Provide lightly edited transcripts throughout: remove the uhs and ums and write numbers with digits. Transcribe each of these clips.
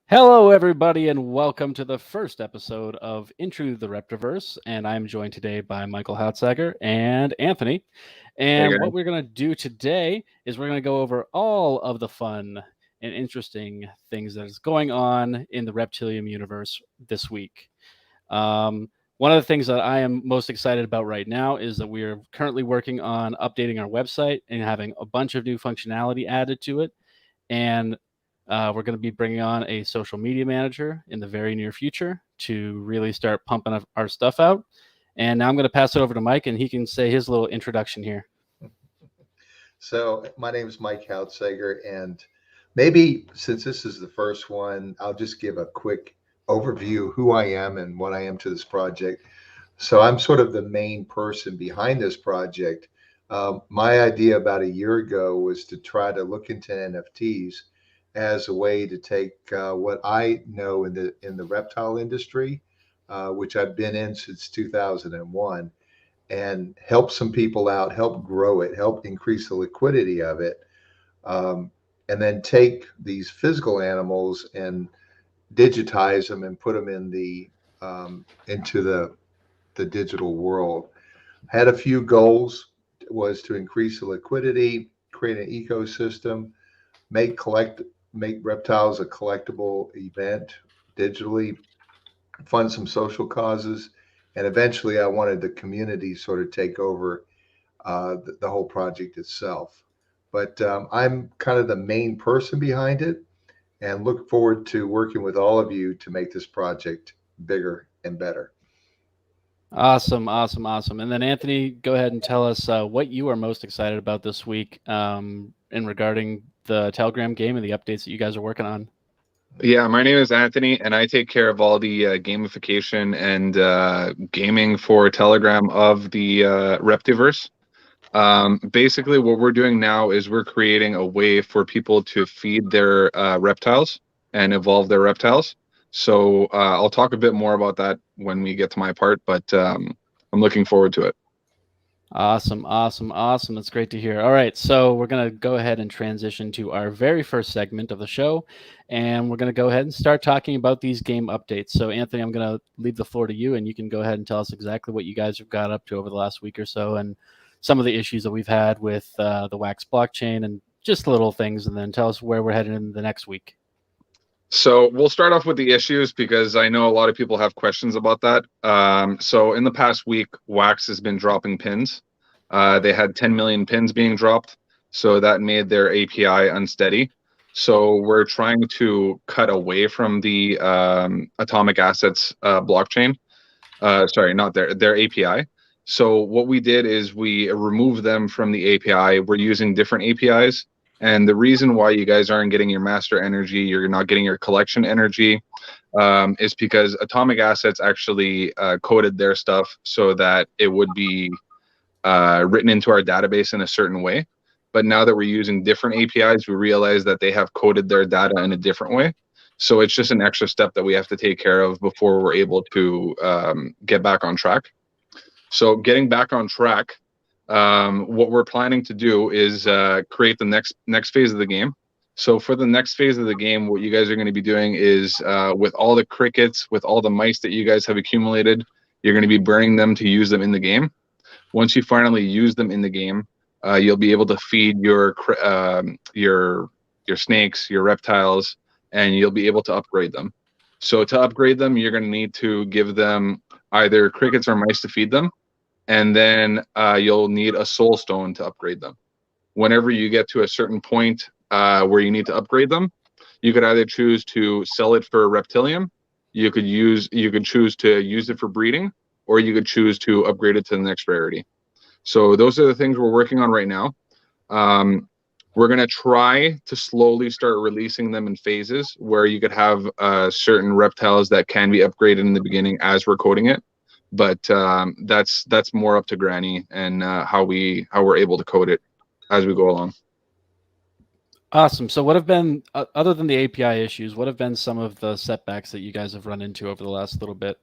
Hello, everybody, and welcome to the first episode of Into the Reptiverse. And I'm joined today by Michael Hautsager and Anthony. Hey And guys. what we're going to do today is we're going to go over all of the fun and interesting things that is going on in the Reptilium universe this week. One of the things that I am most excited about right now is that we are currently working on updating our website and having a bunch of new functionality added to it. And we're going to be bringing on a social media manager in the very near future to really start pumping our stuff out. And now I'm going to pass it over to Mike, and he can say his little introduction here. So my name is Mike Hautsager, and maybe since this is the first one, I'll just give a quick overview of who I am and what I am to this project. So I'm sort of the main person behind this project. My idea about a year ago was to try to look into NFTs as a way to take what I know in the reptile industry, which I've been in since 2001, and help some people out, help grow it, help increase the liquidity of it, and then take these physical animals and digitize them and put them into the digital world. Had a few goals. Was to increase the liquidity, create an ecosystem, make collect make reptiles a collectible event digitally, fund some social causes, and eventually I wanted the community sort of take over the whole project itself. But I'm kind of the main person behind it, and look forward to working with all of you to make this project bigger and better. Awesome, awesome, awesome. And then, Anthony, go ahead and tell us what you are most excited about this week in regarding the Telegram game and the updates that you guys are working on. Yeah, my name is Anthony, and I take care of all the gamification and gaming for Telegram of the Reptiverse. Basically, what we're doing now is we're creating a way for people to feed their reptiles and evolve their reptiles. So I'll talk a bit more about that when we get to my part, but I'm looking forward to it. Awesome, awesome, awesome. That's great to hear. All right, so we're going to go ahead and transition to our very first segment of the show, and we're going to go ahead and start talking about these game updates. So, Anthony, I'm going to leave the floor to you, and you can go ahead and tell us exactly what you guys have got up to over the last week or so and some of the issues that we've had with the Wax blockchain and just little things, and then tell us where we're headed in the next week. So we'll start off with the issues because I know a lot of people have questions about that. So in the past week, Wax has been dropping pins. They had 10 million pins being dropped, so that made their API unsteady. So we're trying to cut away from the Atomic Assets blockchain. Sorry, not their API. So what we did is we removed them from the API. We're using different APIs. And the reason why you guys aren't getting your master energy, you're not getting your collection energy, is because Atomic Assets actually coded their stuff so that it would be written into our database in a certain way. But now that we're using different APIs, we realize that they have coded their data in a different way. So it's just an extra step that we have to take care of before we're able to get back on track. So getting back on track, what we're planning to do is create the next phase of the game. So for the next phase of the game, what you guys are going to be doing is with all the crickets, with all the mice that you guys have accumulated, you're going to be burning them to use them in the game. Once you finally use them in the game, you'll be able to feed your snakes, your reptiles, and you'll be able to upgrade them. So to upgrade them, you're going to need to give them either crickets or mice to feed them, and then you'll need a soul stone to upgrade them. Whenever you get to a certain point where you need to upgrade them, you could either choose to sell it for reptilium, you could choose to use it for breeding, or you could choose to upgrade it to the next rarity. So those are the things we're working on right now. We're going to try to slowly start releasing them in phases where you could have certain reptiles that can be upgraded in the beginning as we're coding it. But that's more up to Granny and how we're able to code it as we go along. Awesome. So what have been, other than the API issues, what have been some of the setbacks that you guys have run into over the last little bit?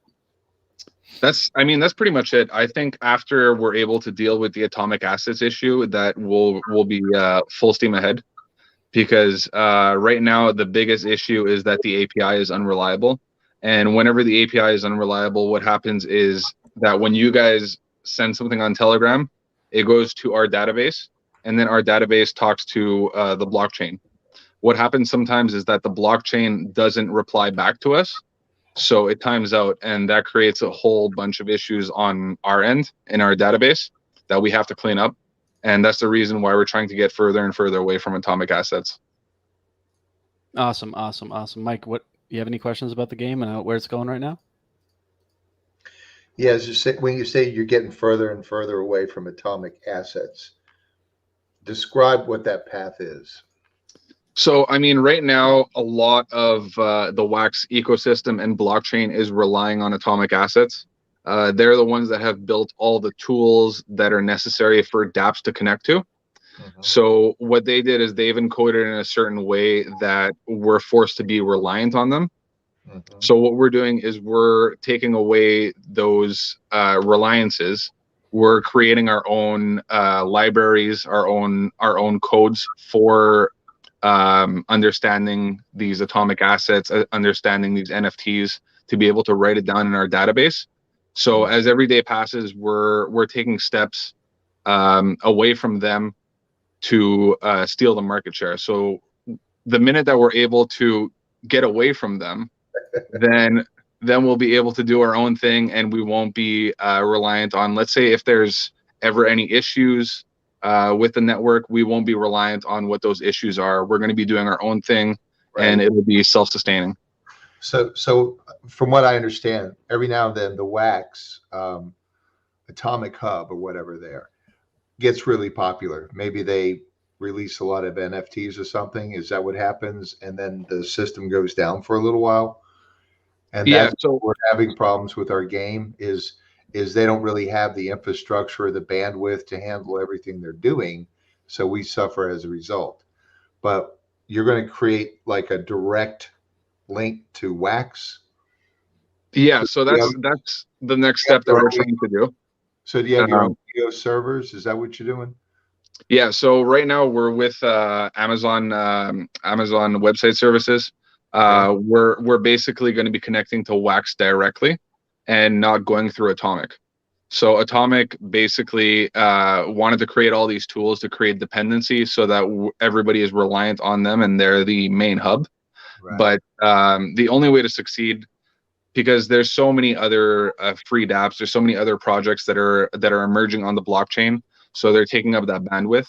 That's pretty much it. I think after we're able to deal with the Atomic Assets issue, that we'll be full steam ahead. because right now the biggest issue is that the API is unreliable. And whenever the API is unreliable, what happens is that when you guys send something on Telegram, it goes to our database, and then our database talks to the blockchain. What happens sometimes is that the blockchain doesn't reply back to us, so it times out, and that creates a whole bunch of issues on our end in our database that we have to clean up. And that's the reason why we're trying to get further and further away from atomic assets. Awesome. Mike, what you have any questions about the game and where it's going right now? Yeah, as you say, when you say you're getting further and further away from atomic assets, describe what that path is. So, I mean, right now, a lot of the Wax ecosystem and blockchain is relying on atomic assets. They're the ones that have built all the tools that are necessary for dApps to connect to. So what they did is they've encoded in a certain way that we're forced to be reliant on them. So what we're doing is we're taking away those reliances. We're creating our own libraries, our own codes for understanding these atomic assets, understanding these NFTs, to be able to write it down in our database. So as every day passes, we're taking steps away from them to steal the market share. So the minute that we're able to get away from them, then we'll be able to do our own thing, and we won't be reliant on, let's say, if there's ever any issues with the network, we won't be reliant on what those issues are. We're going to be doing our own thing, and it will be self-sustaining. So from what I understand, every now and then the Wax Atomic Hub or whatever there gets really popular. Maybe they release a lot of NFTs or something. Is that what happens? And then the system goes down for a little while. And Yeah, that's so we're having problems with our game is they don't really have the infrastructure or the bandwidth to handle everything they're doing. So we suffer as a result. But you're going to create like a direct link to Wax. yeah, so that's the next step that we're trying to do. So do you have your own video servers? Is that what you're doing? Yeah, so right now we're with Amazon website services. We're basically going to be connecting to Wax directly and not going through Atomic. So Atomic basically wanted to create all these tools to create dependency so that everybody is reliant on them and they're the main hub. Right. But the only way to succeed, because there's so many other free dApps, there's so many other projects that are emerging on the blockchain, so they're taking up that bandwidth,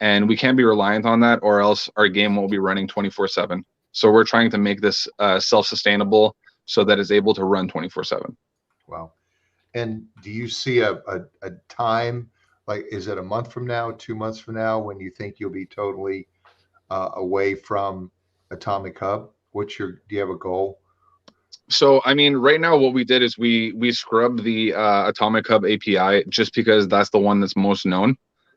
and we can't be reliant on that, or else our game won't be running 24/7. So we're trying to make this self-sustainable so that it's able to run 24/7. Wow. And do you see a time, like, is it a month from now, 2 months from now, when you think you'll be totally away from Atomic Hub? Do you have a goal? So, I mean, right now what we did is we scrubbed the Atomic Hub API just because that's the one that's most known.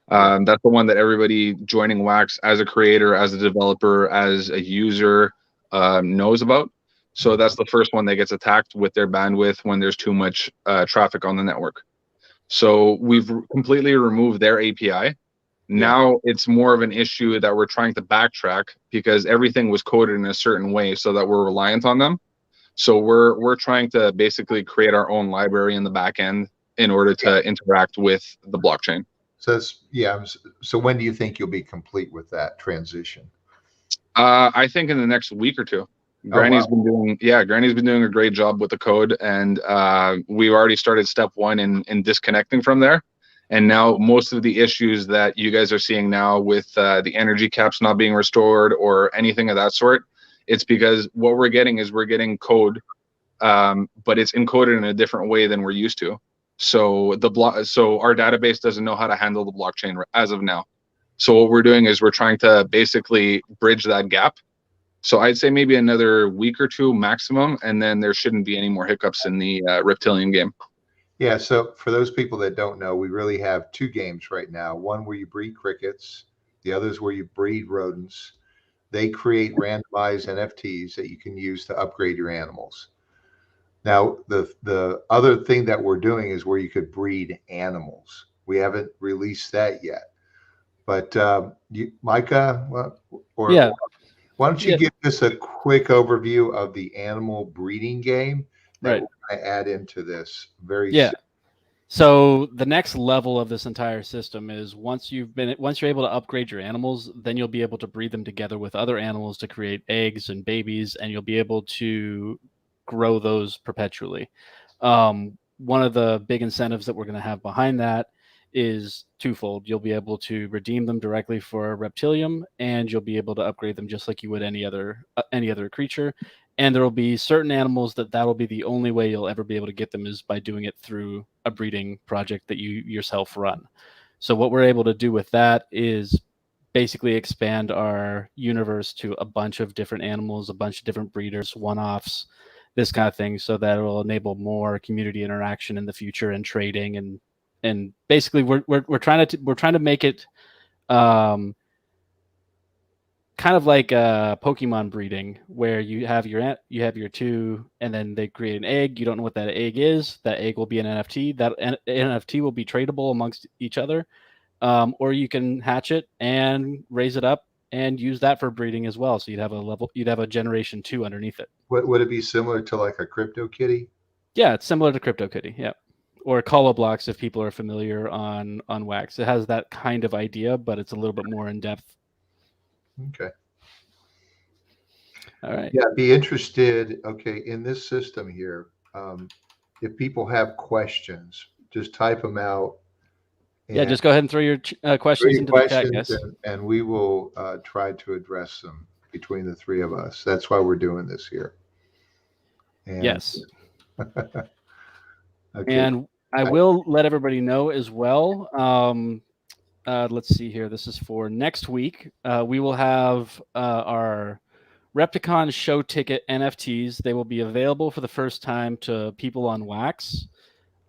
That's the one that everybody joining Wax as a creator, as a developer, as a user knows about. So that's the first one that gets attacked with their bandwidth when there's too much traffic on the network. So we've completely removed their API. Now it's more of an issue that we're trying to backtrack because everything was coded in a certain way so that we're reliant on them. So we're trying to basically create our own library in the back end in order to interact with the blockchain. So so when do you think you'll be complete with that transition? I think in the next week or two. Granny's been doing a great job with the code, and we've already started step one in disconnecting from there. And now most of the issues that you guys are seeing now with the energy caps not being restored or anything of that sort, it's because what we're getting is code, but it's encoded in a different way than we're used to. So so our database doesn't know how to handle the blockchain as of now. So what we're doing is we're trying to basically bridge that gap. So I'd say maybe another week or two maximum, and then there shouldn't be any more hiccups in the Reptilian game. Yeah, so for those people that don't know, we really have two games right now. One where you breed crickets, the other is where you breed rodents. They create randomized NFTs that you can use to upgrade your animals. Now, the other thing that we're doing is where you could breed animals. We haven't released that yet. But Micah, Yeah, why don't you yeah, give us a quick overview of the animal breeding game that right. we're going to add into this very Yeah. soon? So the next level of this entire system is once you're able to upgrade your animals, then you'll be able to breed them together with other animals to create eggs and babies, and you'll be able to grow those perpetually. One of the big incentives that we're going to have behind that is twofold. You'll be able to redeem them directly for Reptilium, and you'll be able to upgrade them just like you would any other creature. And there will be certain animals that'll be the only way you'll ever be able to get them is by doing it through a breeding project that you yourself run. So what we're able to do with that is basically expand our universe to a bunch of different animals, a bunch of different breeders, one-offs, this kind of thing, so that it will enable more community interaction in the future and trading and basically we're trying to make it um, kind of like Pokemon breeding, where you have your two, and then they create an egg. You don't know what that egg is. That egg will be an NFT. That NFT will be tradable amongst each other, or you can hatch it and raise it up and use that for breeding as well. So you'd have a generation 2 underneath it. Would it be similar to like a crypto kitty? Yeah, it's similar to CryptoKitty. Yeah. Or Colo Blocks if people are familiar on Wax. It has that kind of idea, but it's a little bit more in depth. Okay. All right. Yeah, be interested. Okay, in this system here, if people have questions, just type them out Yeah, and just go ahead and throw your questions three into the chat, questions, guys. and we will try to address them between the three of us. That's why we're doing this here. And Yes. okay, And I will let everybody know as well. Let's see here. This is for next week. We will have our Repticon show ticket NFTs. They will be available for the first time to people on Wax.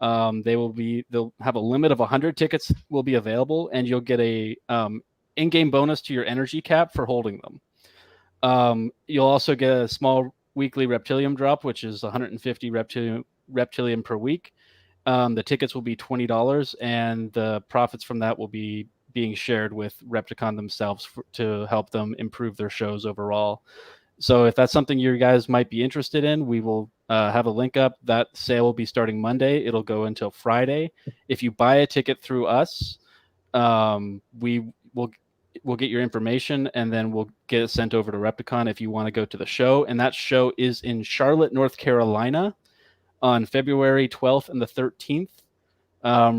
They'll have a limit of 100 tickets will be available, and you'll get a in-game bonus to your energy cap for holding them. You'll also get a small weekly Reptilium drop, which is 150 Reptilium per week. The tickets will be $20, and the profits from that will be being shared with Repticon themselves to help them improve their shows overall. So if that's something you guys might be interested in, we will have a link up. That sale will be starting Monday. It'll go until Friday. If you buy a ticket through us, we will we'll get your information, and then we'll get it sent over to Repticon if you want to go to the show. And that show is in Charlotte, North Carolina on February 12th and the 13th,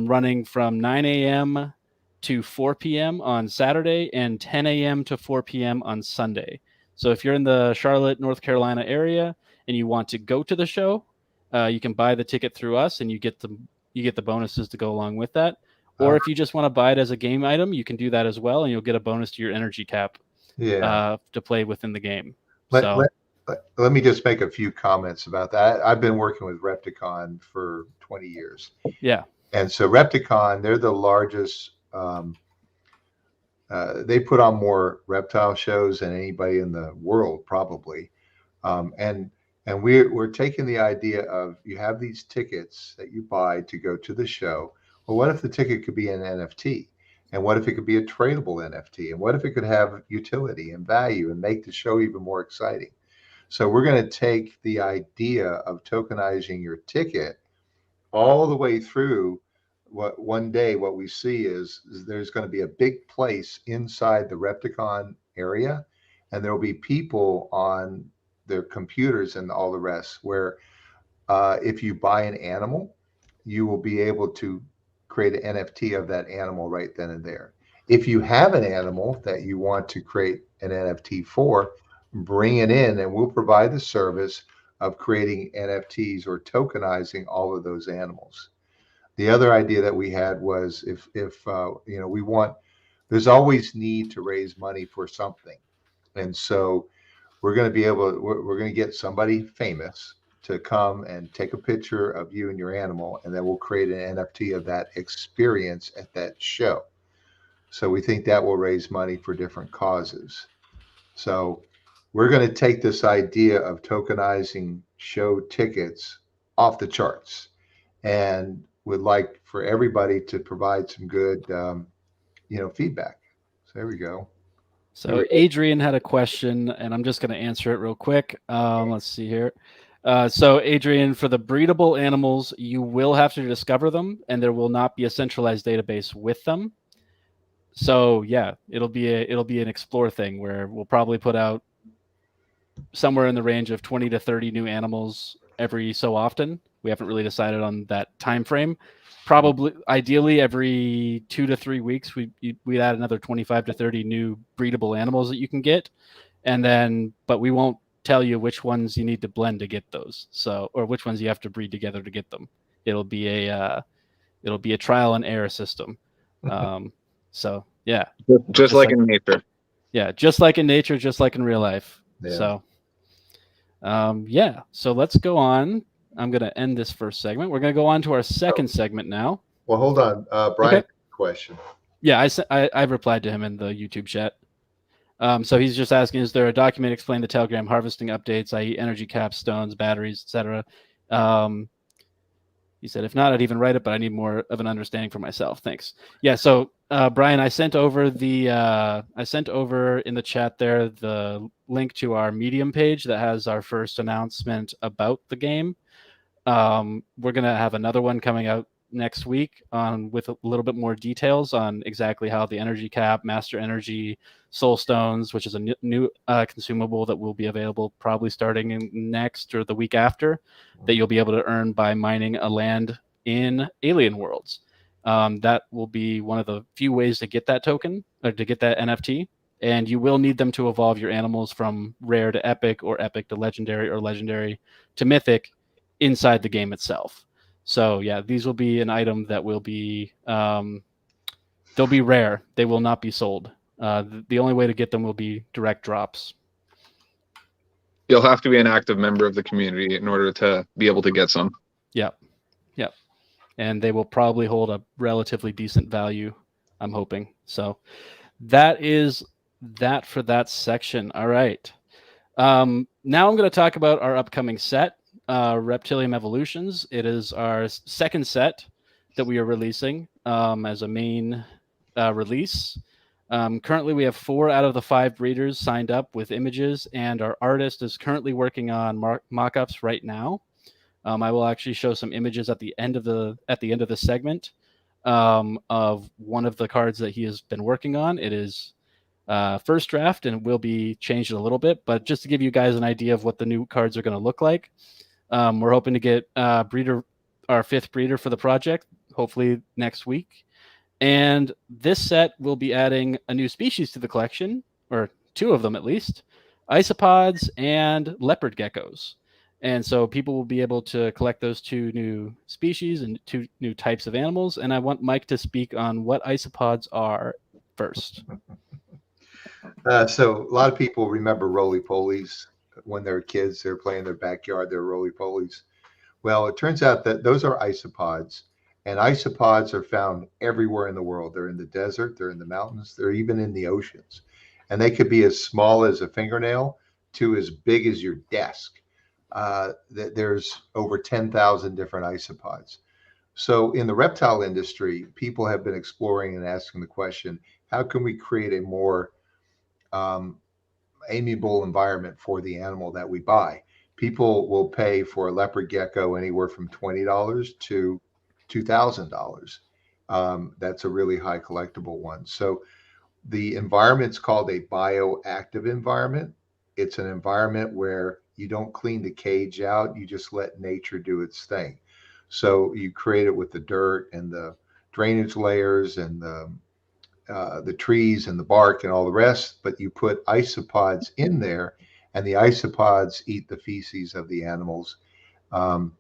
running from 9 a.m. to 4 p.m. on Saturday and 10 a.m. to 4 p.m. on Sunday. So if you're in the Charlotte, North Carolina area and you want to go to the show, you can buy the ticket through us, and you get the bonuses to go along with that. Or if you just want to buy it as a game item, you can do that as well, and you'll get a bonus to your energy cap to play within the game. let, let, let me just make a few comments about that. I've been working with Repticon for 20 years. Yeah. And so Repticon, they're the largest. They put on more reptile shows than anybody in the world, probably. And we're taking the idea of, you have these tickets that you buy to go to the show. Well, what if the ticket could be an NFT? And what if it could be a tradable NFT? And what if it could have utility and value and make the show even more exciting? So we're going to take the idea of tokenizing your ticket all the way through. What one day what we see is there's going to be a big place inside the Repticon area, and there will be people on their computers and all the rest where if you buy an animal, you will be able to create an NFT of that animal right then and there. If you have an animal that you want to create an NFT for, bring it in, and we'll provide the service of creating NFTs or tokenizing all of those animals. The other idea that we had was if we want, there's always need to raise money for something, and so we're going to be able, we're going to get somebody famous to come and take a picture of you and your animal, and then we'll create an NFT of that experience at that show. So we think that will raise money for different causes. So we're going to take this idea of tokenizing show tickets off the charts, and would like for everybody to provide some good, feedback. there we go. So Adrian had a question, and I'm just going to answer it real quick. Let's see here. So Adrian, for the breedable animals, you will have to discover them, and there will not be a centralized database with them. So yeah, it'll be an explore thing where we'll probably put out somewhere in the range of 20 to 30 new animals every so often. We haven't really decided on that time frame. Probably, ideally, every 2 to 3 weeks, we'd add another 25 to 30 new breedable animals that you can get, and then, but we won't tell you which ones you need to blend to get those. So, or which ones you have to breed together to get them. It'll be a trial and error system. So yeah, just like in nature. Yeah, just like in nature, just like in real life. Yeah. So, yeah. So let's go on. I'm going to end this first segment. We're going to go on to our second segment now. Well, hold on, Brian. Okay. Question. Yeah, I've replied to him in the YouTube chat. So he's just asking, is there a document explaining the Telegram harvesting updates, i.e. energy caps, stones, batteries, etc.? He said, if not, I'd even write it, but I need more of an understanding for myself. Thanks. Yeah. So Brian, I sent over in the chat there the link to our Medium page that has our first announcement about the game. We're gonna have another one coming out next week with a little bit more details on exactly how the energy cap, master energy, soul stones, which is a new consumable that will be available probably starting in next or the week after, that you'll be able to earn by mining a land in Alien Worlds. That will be one of the few ways to get that token or to get that NFT. And you will need them to evolve your animals from rare to epic, or epic to legendary, or legendary to mythic inside the game itself. So yeah, these will be an item that will be they'll be rare. They will not be sold. The only way to get them will be direct drops. You'll have to be an active member of the community in order to be able to get some. Yep. And they will probably hold a relatively decent value, I'm hoping. So that is that for that section. All right. Now I'm going to talk about our upcoming set, Reptilium Evolutions. It is our second set that we are releasing as a main release. Currently, we have 4 out of the 5 breeders signed up with images, and our artist is currently working on mock-ups right now. I will actually show some images at the end of the segment of one of the cards that he has been working on. It is first draft, and will be changed a little bit, but just to give you guys an idea of what the new cards are going to look like. We're hoping to get our 5th breeder for the project, hopefully next week. And this set will be adding a new species to the collection, or 2 of them at least, isopods and leopard geckos. And so people will be able to collect those 2 new species and 2 new types of animals. And I want Mike to speak on what isopods are first. So a lot of people remember roly-polies. When they're kids, they're playing in their backyard, they're roly-polies. Well, it turns out that those are isopods, and isopods are found everywhere in the world. They're in the desert, they're in the mountains, they're even in the oceans. And they could be as small as a fingernail to as big as your desk. There's over 10,000 different isopods. So in the reptile industry, people have been exploring and asking the question, how can we create a more amiable environment for the animal that we buy? People will pay for a leopard gecko anywhere from $20 to $2,000. That's a really high collectible one. So the environment's called a bioactive environment. It's an environment where you don't clean the cage out, you just let nature do its thing. So you create it with the dirt and the drainage layers and the trees and the bark and all the rest, but you put isopods in there, and the isopods eat the feces of the animals. And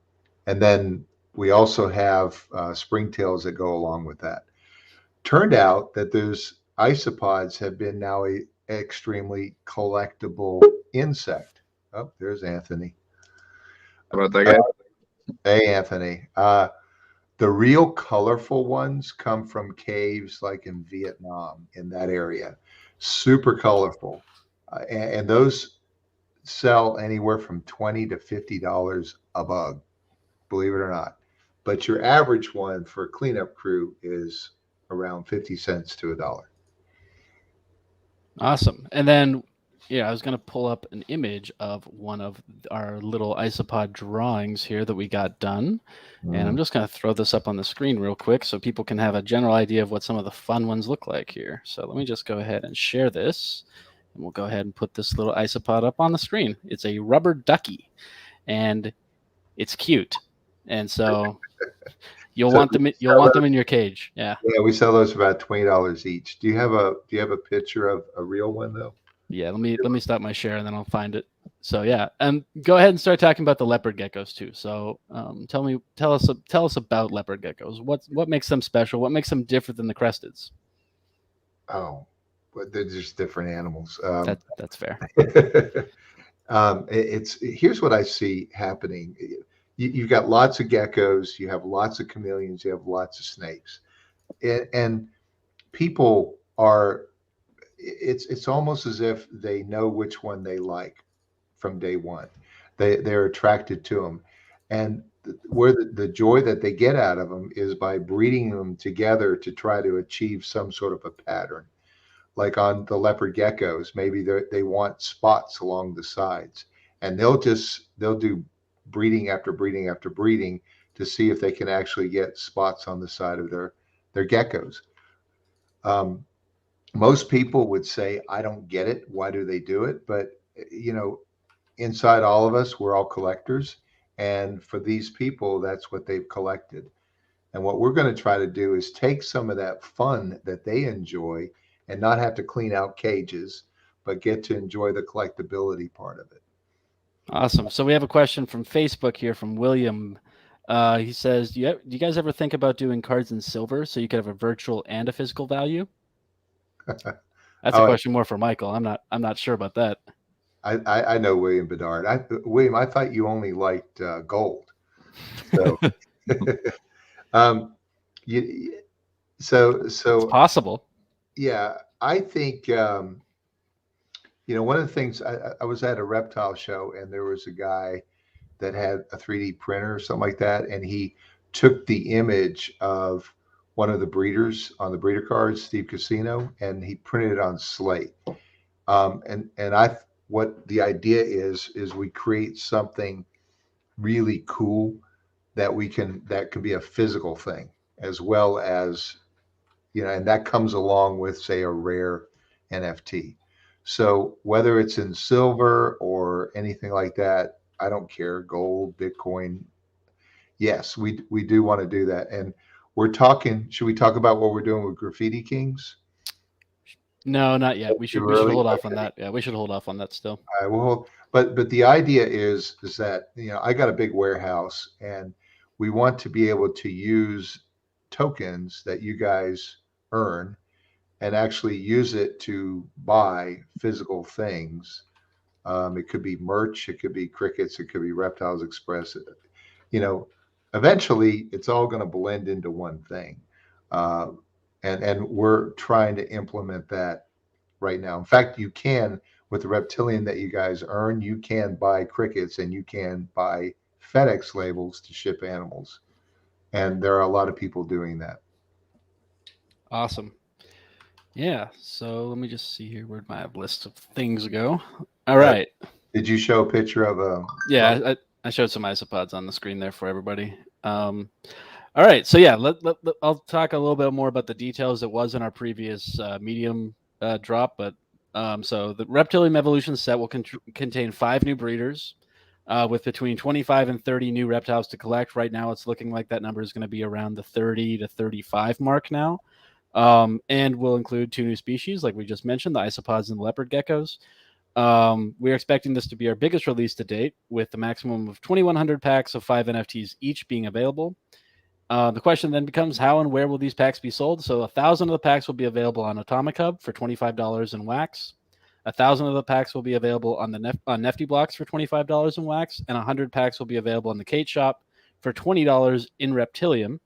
then we also have springtails that go along with that. Turned out that those isopods have been now a extremely collectible insect. Oh, there's Anthony. How about that guy? Hey, Anthony. The real colorful ones come from caves like in Vietnam, in that area. Super colorful. And those sell anywhere from $20 to $50 a bug, believe it or not. But your average one for a cleanup crew is around 50 cents to $1. Awesome. And then, I was going to pull up an image of one of our little isopod drawings here that we got done. And I'm just going to throw this up on the screen real quick so people can have a general idea of what some of the fun ones look like here. So let me just go ahead and share this. And we'll go ahead and put this little isopod up on the screen. It's a rubber ducky, and it's cute. And so you'll want them in your cage. Yeah. Yeah, we sell those for about $20 each. Do you have a picture of a real one though? Yeah, let me stop my share and then I'll find it. So yeah, and go ahead and start talking about the leopard geckos too. So tell us about leopard geckos. What makes them special? What makes them different than the cresteds? Oh, but they're just different animals. That's fair. Here's what I see happening. You've got lots of geckos, you have lots of chameleons, you have lots of snakes, and people are. It's almost as if they know which one they like from day one. They're attracted to them, and where the joy that they get out of them is by breeding them together to try to achieve some sort of a pattern. Like on the leopard geckos, maybe they want spots along the sides, and they'll do breeding after breeding after breeding to see if they can actually get spots on the side of their geckos. Most people would say, I don't get it. Why do they do it? But, inside all of us, we're all collectors. And for these people, that's what they've collected. And what we're going to try to do is take some of that fun that they enjoy and not have to clean out cages, but get to enjoy the collectability part of it. Awesome. So we have a question from Facebook here from William. He says, do you guys ever think about doing cards in silver so you could have a virtual and a physical value? That's a question more for Michael. I'm not sure about that. I know William Bedard. William, I thought you only liked gold. So, so it's possible. Yeah, I think one of the things I was at a reptile show and there was a guy that had a 3D printer or something like that, and he took the image of one of the breeders on the breeder cards, Steve Casino, and he printed it on slate. What the idea is we create something really cool that can be a physical thing as well as, and that comes along with, say, a rare NFT. So whether it's in silver or anything like that, I don't care, gold, Bitcoin. Yes, we do want to do that. And we're talking, should we talk about what we're doing with Graffiti Kings? No, not yet. We should hold off on that. Yeah, we should hold off on that still. All right, well, but the idea is that, I got a big warehouse and we want to be able to use tokens that you guys earn and actually use it to buy physical things. It could be merch, it could be crickets, it could be Reptiles Express. Eventually it's all going to blend into one thing. And we're trying to implement that right now. In fact, you can, with the reptilian that you guys earn, you can buy crickets and you can buy FedEx labels to ship animals. And there are a lot of people doing that. Awesome. Yeah. So let me just see here. Where'd my list of things go? All right. Did you show a picture of a? Yeah, I showed some isopods on the screen there for everybody. All right. So yeah, I'll talk a little bit more about the details that was in our previous medium drop. But so the Reptilium Evolution set will contain 5 new breeders with between 25 and 30 new reptiles to collect. Right now, it's looking like that number is going to be around the 30 to 35 mark now. And will include 2 new species, like we just mentioned, the isopods and the leopard geckos. We're expecting this to be our biggest release to date, with the maximum of 2,100 packs of 5 NFTs each being available. The question then becomes, how and where will these packs be sold? So 1,000 of the packs will be available on Atomic Hub for $25 in wax. 1,000 of the packs will be available on on Nifty Blocks for $25 in wax, and 100 packs will be available on the Kate Shop for $20 in Reptilium.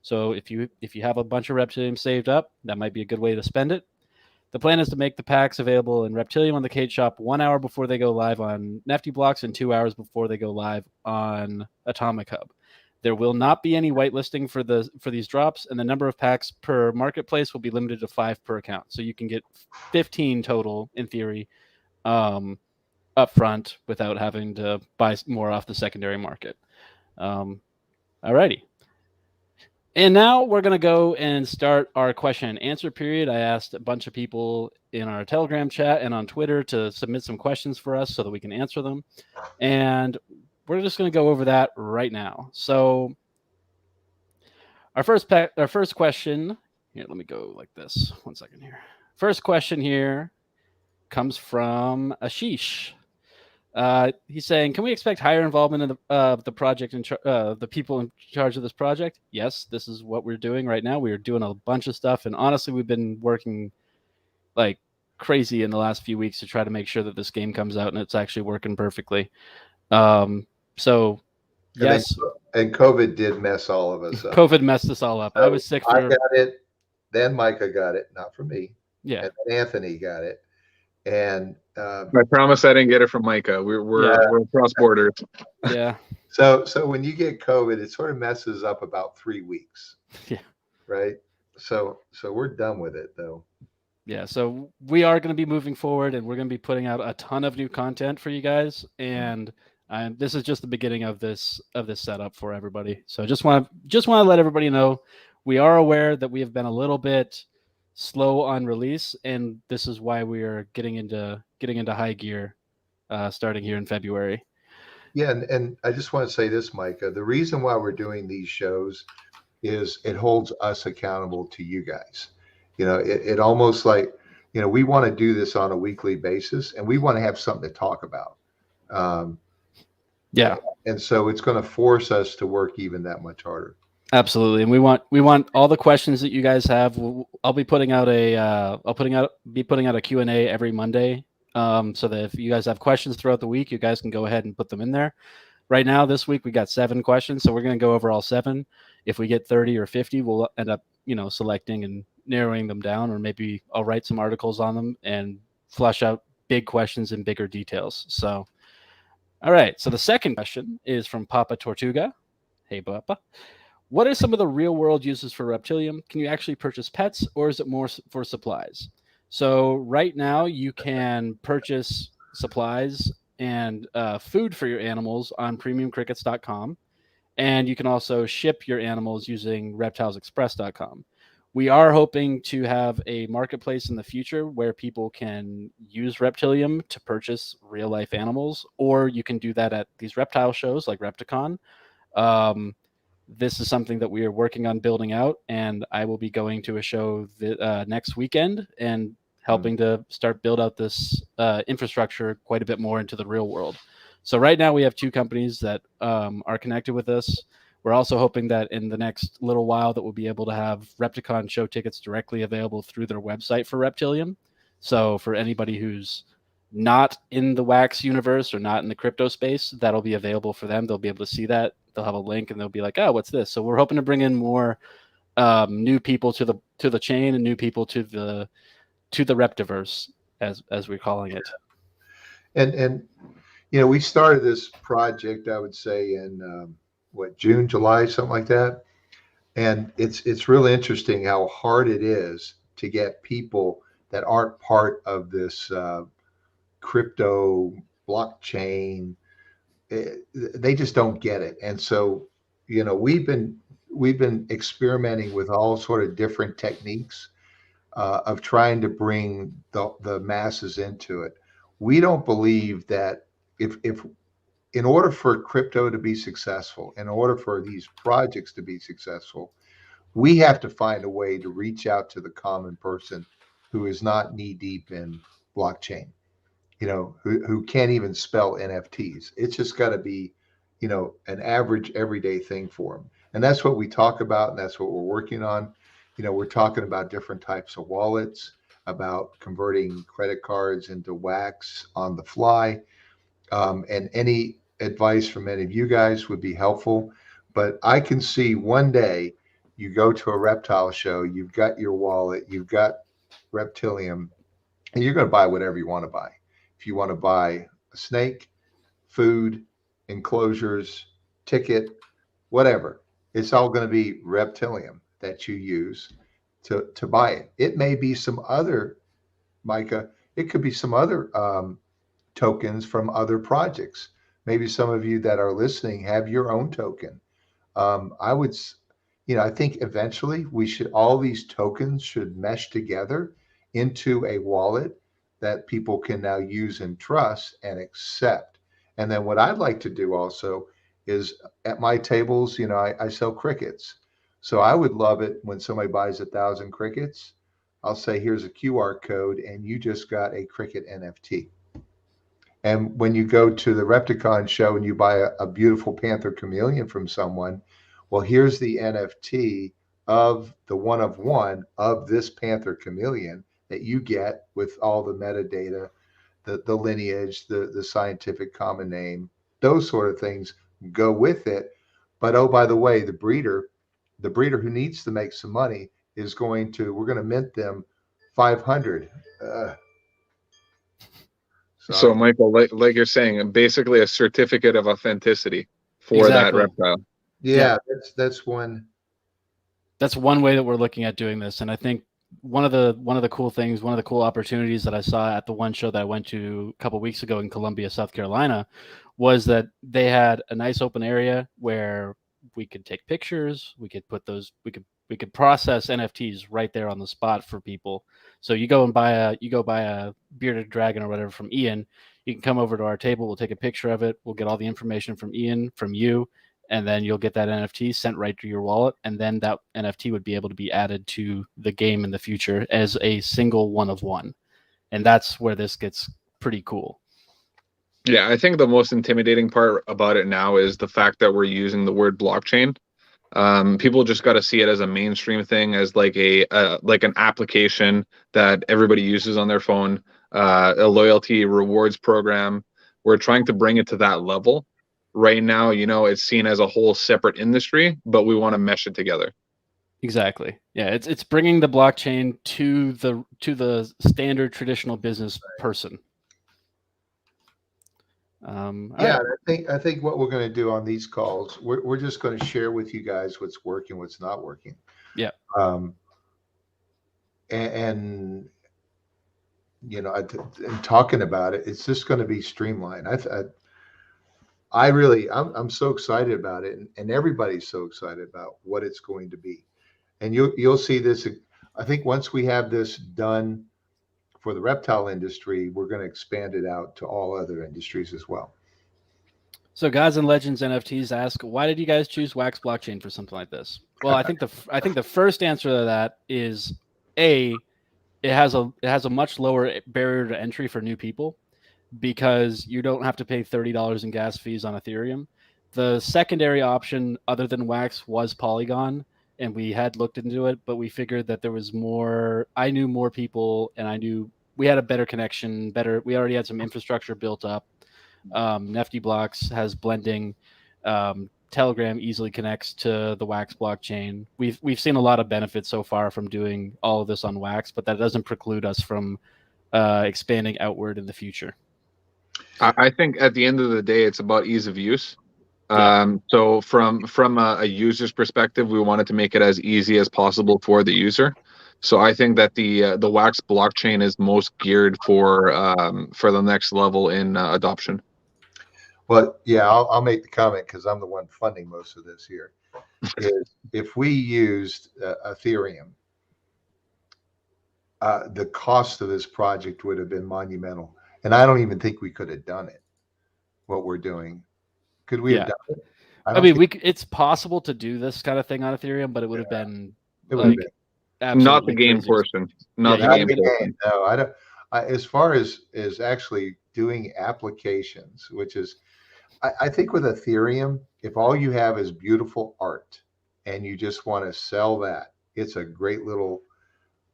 So if you have a bunch of Reptilium saved up, that might be a good way to spend it. The plan is to make the packs available in Reptilium on the Kate Shop 1 hour before they go live on Nifty Blocks and 2 hours before they go live on Atomic Hub. There will not be any whitelisting for these drops, and the number of packs per marketplace will be limited to 5 per account. So you can get 15 total in theory up front without having to buy more off the secondary market. Alrighty. And now we're going to go and start our question and answer period. I asked a bunch of people in our Telegram chat and on Twitter to submit some questions for us so that we can answer them. And we're just going to go over that right now. So our first question here, let me go like this. 1 second here. First question here comes from Ashish. He's saying, can we expect higher involvement in the project and the people in charge of this project? Yes, this is what we're doing right now. We are doing a bunch of stuff, and honestly, we've been working like crazy in the last few weeks to try to make sure that this game comes out and it's actually working perfectly. So yes, and COVID did mess all of us up. COVID messed us all up. So I was sick. I got it. Then Micah got it, not from me. Yeah. And then Anthony got it. And I promise I didn't get it from Micah. We're across borders. Yeah. So when you get COVID, it sort of messes up about 3 weeks. Yeah. Right. So we're done with it though. Yeah. So we are going to be moving forward, and we're going to be putting out a ton of new content for you guys. And this is just the beginning of this setup for everybody. So just want to let everybody know we are aware that we have been a little bit slow on release, and this is why we are getting into high gear starting here in February. Yeah, and I just want to say this, Micah. The reason why we're doing these shows is it holds us accountable to you guys. You know, it almost like, you know, we want to do this on a weekly basis, and we want to have something to talk about. Yeah. And so it's going to force us to work even that much harder. Absolutely, and we want all the questions that you guys have. I'll be putting out a Q&A every Monday, so that if you guys have questions throughout the week, you guys can go ahead and put them in there. Right now, this week we got 7 questions, so we're going to go over all 7. If we get 30 or 50, we'll end up selecting and narrowing them down, or maybe I'll write some articles on them and flesh out big questions in bigger details. So, all right. So the second question is from Papa Tortuga. Hey, Papa. What are some of the real-world uses for Reptilium? Can you actually purchase pets, or is it more for supplies? So right now, you can purchase supplies and food for your animals on premiumcrickets.com, and you can also ship your animals using reptilesexpress.com. We are hoping to have a marketplace in the future where people can use Reptilium to purchase real-life animals, or you can do that at these reptile shows like Repticon. This is something that we are working on building out, and I will be going to a show next weekend and helping to start build out this infrastructure quite a bit more into the real world. So right now we have 2 companies that are connected with us. We're also hoping that in the next little while that we'll be able to have Repticon show tickets directly available through their website for Reptilium. So for anybody who's not in the wax universe or not in the crypto space, that'll be available for them. They'll be able to see that. They'll have a link and they'll be like, oh, what's this? So we're hoping to bring in more new people to the chain and new people to the Reptiverse, as we're calling it. And we started this project, I would say in June, July, something like that. And it's really interesting how hard it is to get people that aren't part of this crypto blockchain. They just don't get it. And so, we've been experimenting with all sort of different techniques of trying to bring the masses into it. We don't believe that if in order for crypto to be successful, in order for these projects to be successful, we have to find a way to reach out to the common person who is not knee deep in blockchain. Who can't even spell NFTs. It's just got to be, an average everyday thing for them. And that's what we talk about. And that's what we're working on. We're talking about different types of wallets, about converting credit cards into wax on the fly. And any advice from any of you guys would be helpful. But I can see one day you go to a reptile show, you've got your wallet, you've got Reptilium, and you're going to buy whatever you want to buy. If you want to buy a snake, food, enclosures, ticket, whatever. It's all going to be Reptilium that you use to buy it. It may be some other, Micah, it could be some other tokens from other projects. Maybe some of you that are listening have your own token. I would, I think eventually all these tokens should mesh together into a wallet that people can now use and trust and accept. And then what I'd like to do also is at my tables, I sell crickets. So I would love it when somebody buys 1,000 crickets. I'll say, here's a QR code, and you just got a cricket NFT. And when you go to the Repticon show and you buy a beautiful panther chameleon from someone, well, here's the NFT of the one of one of this panther chameleon that you get with all the metadata, the lineage, the scientific common name, those sort of things go with it. But oh, by the way, the breeder who needs to make some money we're going to mint them 500. So, Sorry. Michael, like you're saying, basically a certificate of authenticity for that Exactly. reptile. Yeah, that's one. That's one way that we're looking at doing this. And I think one of the cool things, one of the cool opportunities that I saw at the one show that I went to a couple of weeks ago in Columbia, South Carolina, was that they had a nice open area where we could take pictures, we could put those, we could process NFTs right there on the spot for people. So you go buy a bearded dragon or whatever from Ian, you can come over to our table, we'll take a picture of it, we'll get all the information from Ian, from you, and then you'll get that NFT sent right to your wallet, and then that NFT would be able to be added to the game in the future as a single one of one. And that's where this gets pretty cool. Yeah, I think the most intimidating part about it now is the fact that we're using the word blockchain. People just got to see it as a mainstream thing, as like an application that everybody uses on their phone, a loyalty rewards program. We're trying to bring it to that level. Right now, it's seen as a whole separate industry, but we want to mesh it together. Exactly. Yeah, it's bringing the blockchain to the standard traditional business person. Yeah, right. I think what we're going to do on these calls, we're just going to share with you guys what's working, what's not working. Yeah. And and talking about it, it's just going to be streamlined. I'm so excited about it, and everybody's so excited about what it's going to be. And you'll see this. I think once we have this done for the reptile industry, we're going to expand it out to all other industries as well. So Gods and Legends NFTs ask, why did you guys choose Wax blockchain for something like this? Well, I think the first answer to that is it has a much lower barrier to entry for new people, because you don't have to pay $30 in gas fees on Ethereum. The secondary option, other than Wax, was Polygon, and we had looked into it, but we figured that there was more. I knew more people, and I knew we had a better connection. We already had some infrastructure built up. Nifty Blocks has blending. Telegram easily connects to the Wax blockchain. We've seen a lot of benefits so far from doing all of this on Wax, but that doesn't preclude us from expanding outward in the future. I think at the end of the day, it's about ease of use. So from a user's perspective, we wanted to make it as easy as possible for the user. So I think that the Wax blockchain is most geared for the next level in adoption. Well, yeah, I'll make the comment because I'm the one funding most of this here. Is if we used Ethereum, the cost of this project would have been monumental, and I don't even think we could have done it. What we're doing, could we have done it? I mean, it's possible to do this kind of thing on Ethereum, but it would have been not the game portion. Not the game portion. No, I don't. As far as actually doing applications, which is, I think with Ethereum, if all you have is beautiful art and you just want to sell that, it's a great little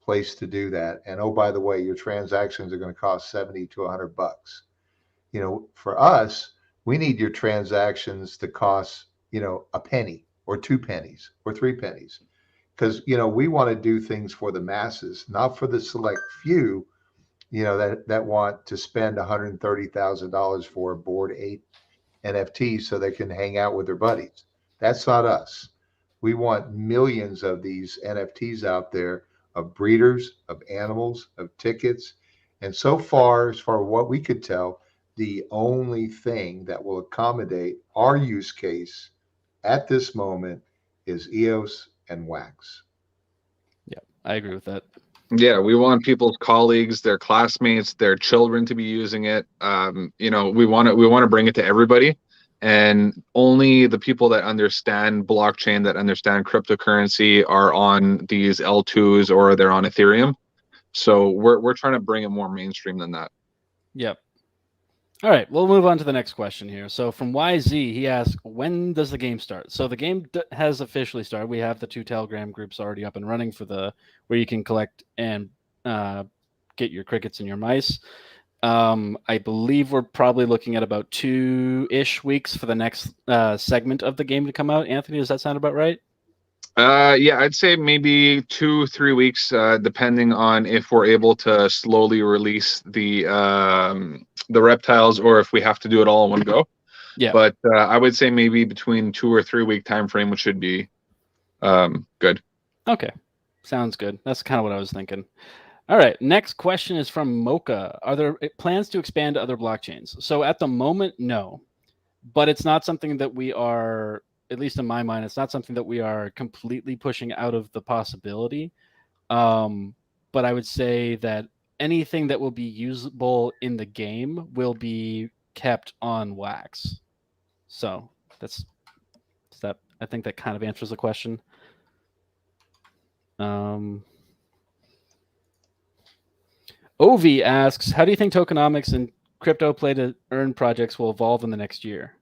place to do that. And oh, by the way, your transactions are going to cost 70 to $100. For us, we need your transactions to cost, a penny or 2 pennies or 3 pennies. Because, we want to do things for the masses, not for the select few, that want to spend $130,000 for a board 8 NFT so they can hang out with their buddies. That's not us. We want millions of these NFTs out there of breeders, of animals, of tickets. And so far, as far as what we could tell, the only thing that will accommodate our use case at this moment is EOS and Wax. Yeah, I agree with that. Yeah, we want people's colleagues, their classmates, their children to be using it. We want to bring it to everybody, and only the people that understand blockchain, that understand cryptocurrency, are on these L2s or they're on Ethereum. So we're trying to bring it more mainstream than that. Yep. All right, we'll move on to the next question here. So from YZ, he asks, when does the game start? So the game has officially started. We have the 2 Telegram groups already up and running for where you can collect and get your crickets and your mice. I believe we're probably looking at about 2-ish weeks for the next segment of the game to come out. Anthony, does that sound about right? Yeah, I'd say maybe 2-3 weeks, depending on if we're able to slowly release the reptiles or if we have to do it all in one go. Yeah. But I would say maybe between 2 or 3 week time frame, which should be good. Okay, sounds good. That's kind of what I was thinking. All right, next question is from Mocha. Are there plans to expand to other blockchains? So at the moment, no, but it's not something that we are, at least in my mind, it's not something that we are completely pushing out of the possibility. But I would say that anything that will be usable in the game will be kept on Wax. So I think that kind of answers the question. Ovi asks, how do you think tokenomics and crypto play to earn projects will evolve in the next year?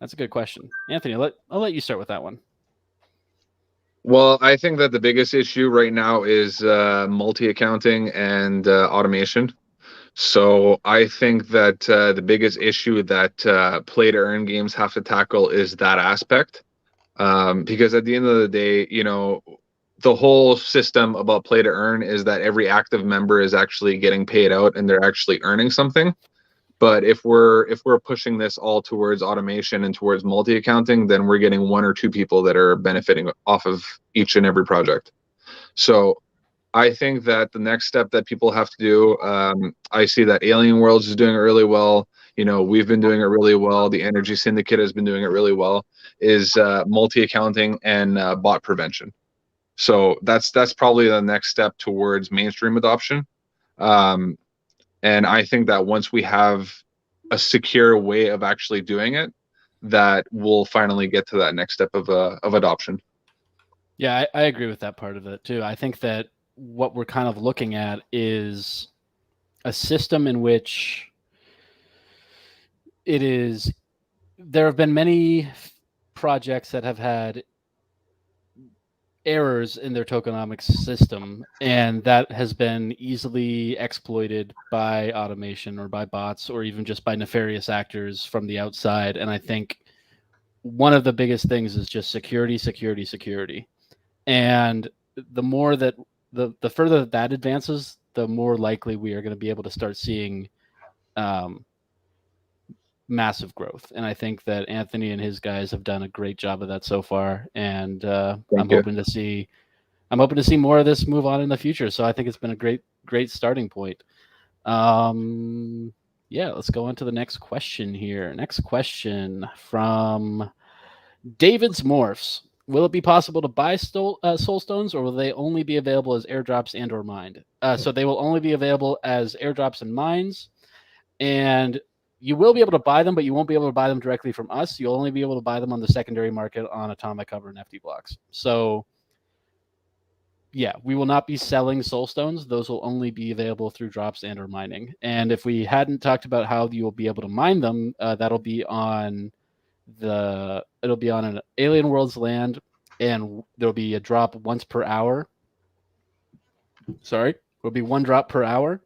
That's a good question. Anthony, I'll let you start with that one. Well, I think that the biggest issue right now is multi-accounting and automation. So I think that the biggest issue that play to earn games have to tackle is that aspect. Because at the end of the day, the whole system about play to earn is that every active member is actually getting paid out and they're actually earning something. But if we're pushing this all towards automation and towards multi-accounting, then we're getting 1 or 2 people that are benefiting off of each and every project. So I think that the next step that people have to do, I see that Alien Worlds is doing it really well. We've been doing it really well. The Energy Syndicate has been doing it really well, is multi-accounting and bot prevention. So that's probably the next step towards mainstream adoption. And I think that once we have a secure way of actually doing it, that we'll finally get to that next step of adoption. Yeah, I agree with that part of it too. I think that what we're kind of looking at is a system in which there have been many projects that have had errors in their tokenomics system, and that has been easily exploited by automation or by bots or even just by nefarious actors from the outside. And I think one of the biggest things is just security. And the more that the further that advances, the more likely we are going to be able to start seeing massive growth. And I think that Anthony and his guys have done a great job of that so far. And I'm hoping to see more of this move on in the future. So I think it's been a great starting point. Yeah, let's go on to the next question here. Next question from David's Morphs. Will it be possible to buy soul stones, or will they only be available as airdrops and or mined? So they will only be available as airdrops and mines, and you will be able to buy them, but you won't be able to buy them directly from us. You'll only be able to buy them on the secondary market on Atomic Cover and FT Blocks. So yeah, we will not be selling soul stones. Those will only be available through drops and or mining. And if we hadn't talked about how you will be able to mine them, that'll be on it'll be on an Alien Worlds land, and there'll be a drop once per hour. Sorry, there'll be 1 drop per hour,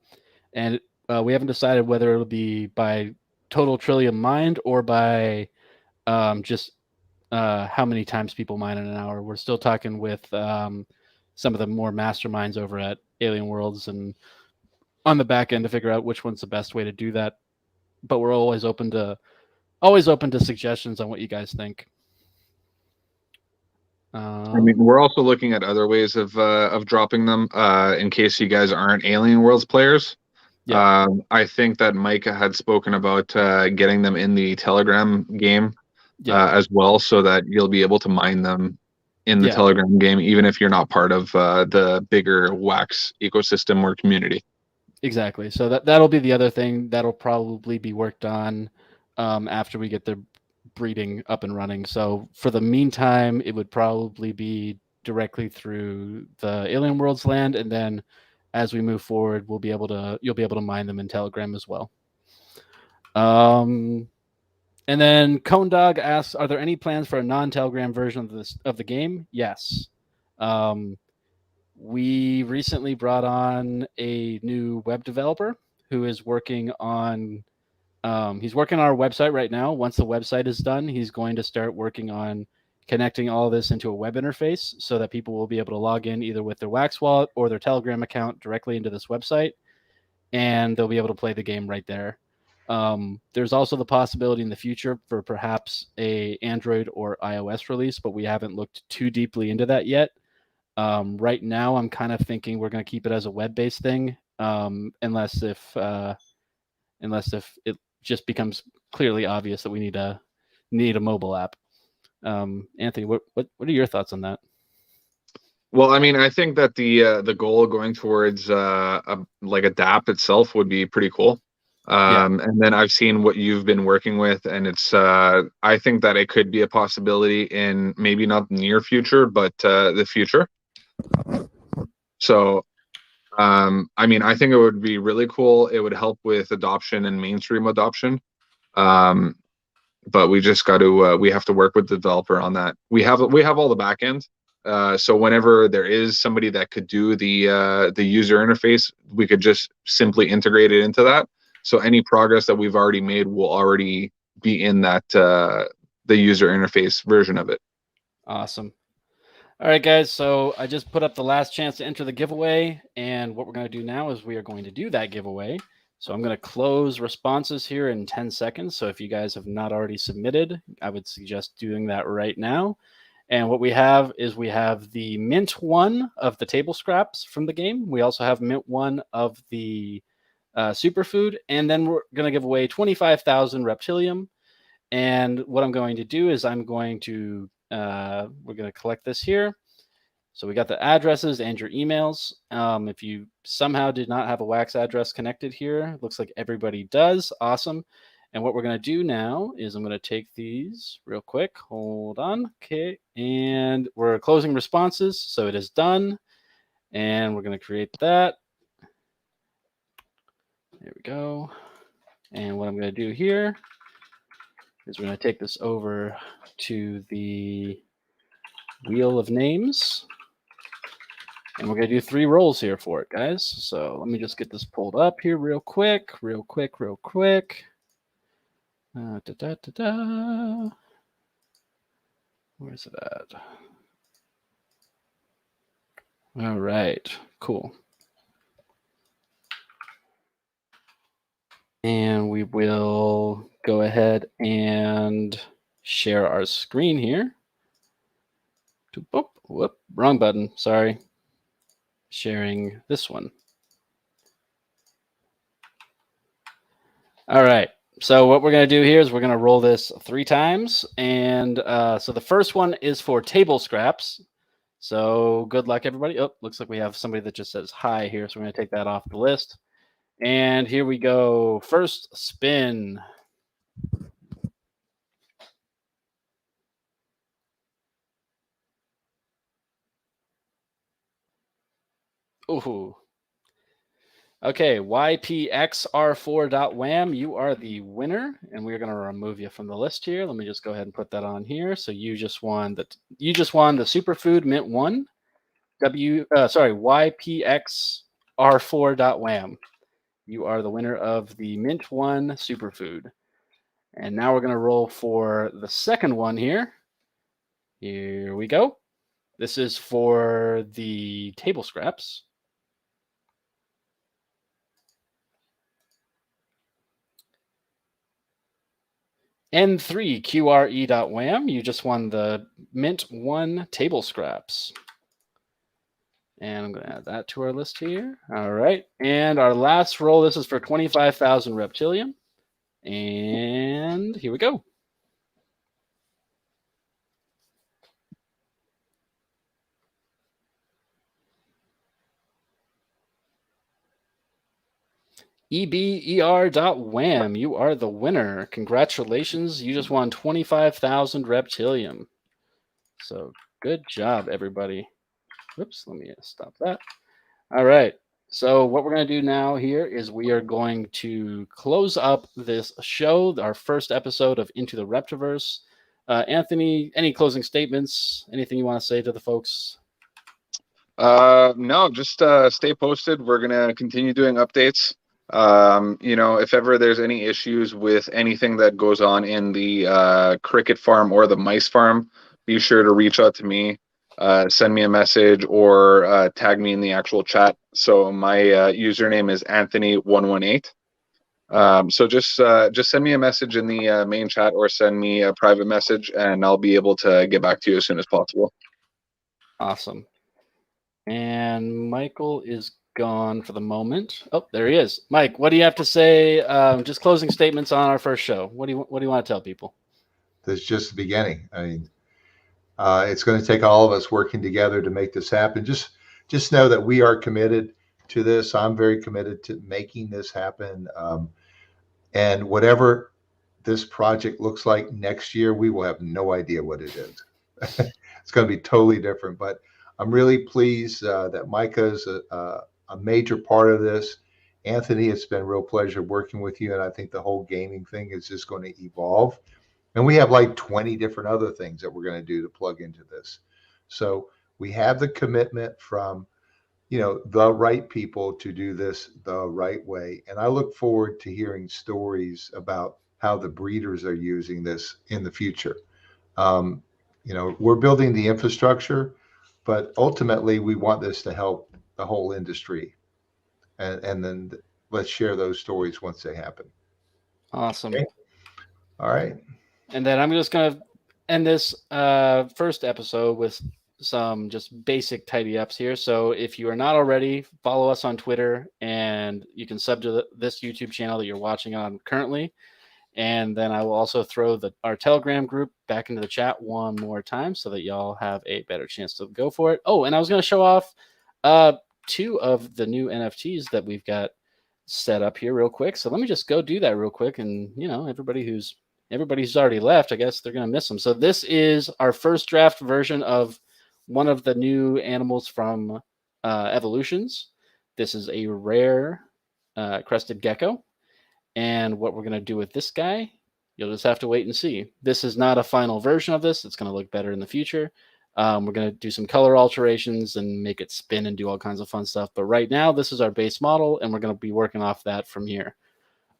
and we haven't decided whether it'll be by total trillium mined or by just how many times people mine in an hour. We're still talking with some of the more masterminds over at Alien Worlds and on the back end to figure out which one's the best way to do that. But we're always open to suggestions on what you guys think. I mean, we're also looking at other ways of dropping them. In case you guys aren't Alien Worlds players, Yeah, I think that Micah had spoken about getting them in the Telegram game yeah, as well, so that you'll be able to mine them in the yeah. Telegram game, even if you're not part of the bigger Wax ecosystem or community. Exactly. So that'll be the other thing that'll probably be worked on after we get the breeding up and running. So for the meantime, it would probably be directly through the Alien Worlds land, and then as we move forward, you'll be able to mine them in Telegram as well. And then Cone Dog asks, "Are there any plans for a non-Telegram version of the game?" Yes. Um, we recently brought on a new web developer who is working on he's working on our website right now. Once the website is done, he's going to start working on connecting all this into a web interface so that people will be able to log in either with their Wax wallet or their Telegram account directly into this website, and they'll be able to play the game right there. There's also the possibility in the future for perhaps a Android or iOS release, but we haven't looked too deeply into that yet. Right now, I'm kind of thinking we're going to keep it as a web-based thing, unless if it just becomes clearly obvious that we need a mobile app. Anthony, what are your thoughts on that? Well, I mean, I think that the goal going towards like a DApp itself would be pretty cool. Yeah, And then I've seen what you've been working with, and it's I think that it could be a possibility in maybe not the near future, but the future. So, I mean, I think it would be really cool. It would help with adoption and mainstream adoption. Um, but we just got to we have to work with the developer on that. We have all the back end. So whenever there is somebody that could do the user interface, we could just simply integrate it into that. So any progress that we've already made will already be in that the user interface version of it. awesome. All right, guys. So I just put up the last chance to enter the giveaway, and what we're going to do now is we are going to do that giveaway. So I'm going to close responses here in 10 seconds. So if you guys have not already submitted, I would suggest doing that right now. And what we have is we have the mint one of the table scraps from the game. We also have mint one of the superfood, and then we're going to give away 25,000 reptilium. And what I'm going to do is we're going to collect this here. So we got the addresses and your emails. If you somehow did not have a Wax address connected here, looks like everybody does. Awesome. And what we're going to do now is I'm going to take these real quick. Hold on. Okay. And we're closing responses. So it is done. And we're going to create that. There we go. And what I'm going to do here is we're going to take this over to the wheel of names. And we're going to do 3 rolls here for it, guys. So let me just get this pulled up here real quick. Where's it at? All right, cool. And we will go ahead and share our screen here. Whoop, wrong button, sorry. Sharing this one. All right. So what we're going to do here is we're going to roll this 3 times. And so the first one is for table scraps. So good luck, everybody. Oh, looks like we have somebody that just says hi here. So we're going to take that off the list. And here we go. First spin. Ooh. Okay, YPXR4.wham, you are the winner, and we're going to remove you from the list here. Let me just go ahead and put that on here. So you just won the Superfood Mint 1. YPXR4.wham. You are the winner of the Mint 1 Superfood. And now we're going to roll for the second one here. Here we go. This is for the table scraps. N3QRE.wham. You just won the Mint 1 table scraps. And I'm going to add that to our list here. All right. And our last roll, this is for 25,000 Reptilium. And here we go. EBER.wham. You are the winner. Congratulations. You just won 25,000 Reptilium. So good job, everybody. Whoops, let me stop that. All right. So what we're going to do now here is we are going to close up this show, our first episode of Into the Reptiverse. Anthony, any closing statements? Anything you want to say to the folks? No, just stay posted. We're gonna continue doing updates. If ever there's any issues with anything that goes on in the cricket farm or the mice farm, be sure to reach out to me. Send me a message or tag me in the actual chat. So my username is Anthony118. So just send me a message in the main chat or send me a private message, and I'll be able to get back to you as soon as possible. Awesome. And Michael is gone for the moment. Oh, there he is. Mike, what do you have to say? Just closing statements on our first show. What do you want to tell people? That's just the beginning. I mean, it's going to take all of us working together to make this happen. Just know that we are committed to this. I'm very committed to making this happen. And whatever this project looks like next year, we will have no idea what it is. It's going to be totally different. But I'm really pleased that Micah is a major part of this. Anthony, it's been a real pleasure working with you. And I think the whole gaming thing is just going to evolve. And we have like 20 different other things that we're going to do to plug into this. So we have the commitment from, the right people to do this the right way. And I look forward to hearing stories about how the breeders are using this in the future. We're building the infrastructure, but ultimately we want this to help the whole industry. And then let's share those stories once they happen. Awesome. Okay. All right. And then I'm just going to end this first episode with some just basic tidy ups here. So if you are not already, follow us on Twitter, and you can sub to this YouTube channel that you're watching on currently. And then I will also throw our Telegram group back into the chat one more time so that y'all have a better chance to go for it. Oh, and I was going to show off 2 of the new NFTs that we've got set up here real quick. So let me just go do that real quick. And, everybody who's already left, I guess they're going to miss them. So this is our first draft version of one of the new animals from Evolutions. This is a rare crested gecko. And what we're going to do with this guy, you'll just have to wait and see. This is not a final version of this. It's going to look better in the future. We're going to do some color alterations and make it spin and do all kinds of fun stuff. But right now, this is our base model, and we're going to be working off that from here.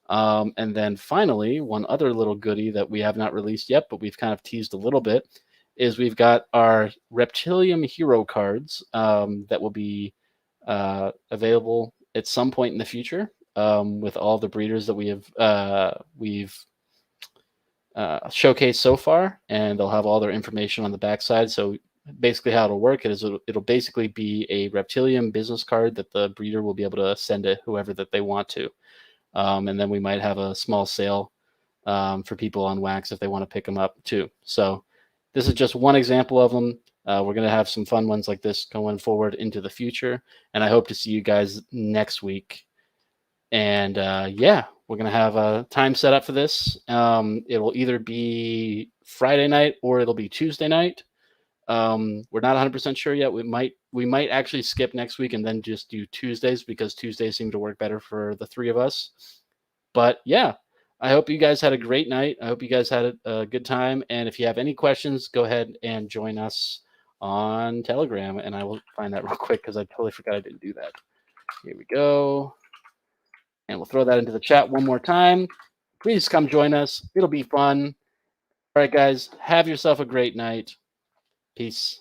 And then finally, one other little goodie that we have not released yet, but we've kind of teased a little bit, is we've got our Reptilium hero cards that will be available at some point in the future. With all the breeders that we've showcased so far, and they'll have all their information on the backside. So basically how it'll work is it'll basically be a Reptilium business card that the breeder will be able to send to whoever that they want to. And then we might have a small sale for people on Wax if they want to pick them up too. So this is just one example of them. We're going to have some fun ones like this going forward into the future. And I hope to see you guys next week. And we're going to have a time set up for this. It will either be Friday night or it'll be Tuesday night. We're not 100% sure yet. We might actually skip next week and then just do Tuesdays, because Tuesdays seem to work better for the 3 of us. But yeah, I hope you guys had a great night. I hope you guys had a good time. And if you have any questions, go ahead and join us on Telegram. And I will find that real quick because I totally forgot I didn't do that. Here we go. And we'll throw that into the chat one more time. Please come join us. It'll be fun. All right, guys, have yourself a great night. Peace.